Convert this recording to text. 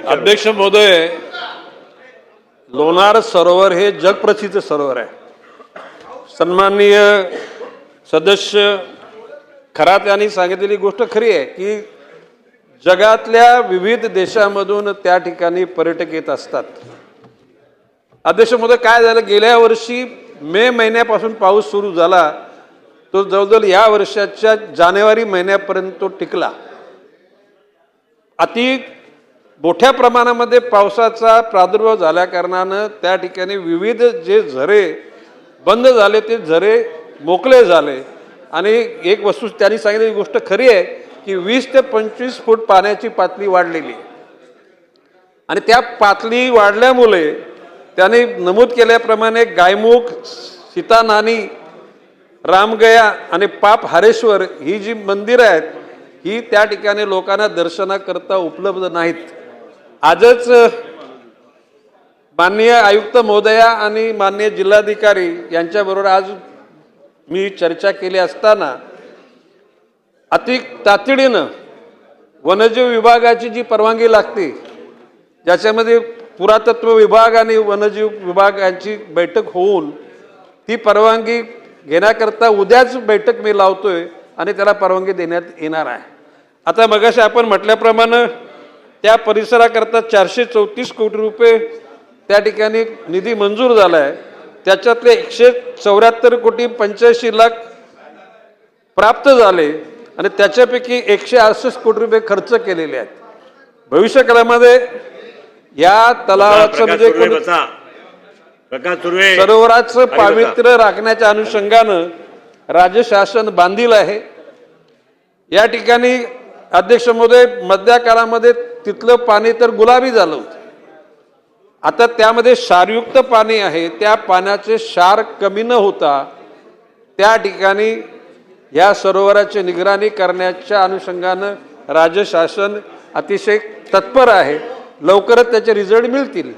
अध्यक्ष महोदय, लोणार सरोवर हे जगप्रसिद्ध सरोवर आहे. सन्माननीय सदस्य खरात यांनी सांगितलेली गोष्ट खरी आहे की जगातल्या विविध देशांमधून त्या ठिकाणी पर्यटक येत असतात. अध्यक्ष महोदय, काय झालं, गेल्या वर्षी मे महिन्यापासून पाऊस सुरू झाला, तो जवळजवळ या वर्षाच्या जानेवारी महिन्यापर्यंत तो टिकला. अति मोठ्या प्रमाणामध्ये पावसाचा प्रादुर्भाव झाल्या कारणानं त्या ठिकाणी विविध जे झरे बंद झाले ते झरे मोकळे झाले. आणि एक वस्तू त्यांनी सांगितलेली गोष्ट खरी आहे की 20 ते 25 फूट पाण्याची पातळी वाढलेली आहे. आणि त्या पातळी वाढल्यामुळे त्यांनी नमूद केल्याप्रमाणे गायमुख, सीतानानी, रामगया आणि पाप हरेश्वर ही जी मंदिरं आहेत ही त्या ठिकाणी लोकांना दर्शनाकरता उपलब्ध नाहीत. आजच माननीय आयुक्त महोदया आणि माननीय जिल्हाधिकारी यांच्याबरोबर आज मी चर्चा केली असताना अति तातडीनं वनजीव विभागाची जी परवानगी लागते, ज्याच्यामध्ये पुरातत्व विभाग आणि वनजीव विभाग यांची बैठक होऊन ती परवानगी घेण्याकरता उद्याच बैठक मी लावतोय आणि त्याला परवानगी देण्यात येणार आहे. आता मगाशी आपण म्हटल्याप्रमाणे त्या परिसराकरता 434 कोटी रुपये त्या ठिकाणी निधी मंजूर झाला आहे. त्याच्यातले 174 कोटी 85 लाख प्राप्त झाले आणि त्याच्यापैकी 168 कोटी रुपये खर्च केलेले आहेत. भविष्यकाळामध्ये या तलावाचं म्हणजे सरोवराचं पावित्र्य राखण्याच्या अनुषंगानं राज्य शासन बांधील आहे. या ठिकाणी अध्यक्ष महोदय, मधल्या काळामध्ये तिथलं पाणी तर गुलाबी झालं होतं. आता त्यामध्ये क्षारयुक्त पाणी आहे. त्या पाण्याचे क्षार कमी न होता त्या ठिकाणी या सरोवराची निगराणी करण्याच्या अनुषंगानं राज्य शासन अतिशय तत्पर आहे. लवकरच त्याचे रिझल्ट मिळतील.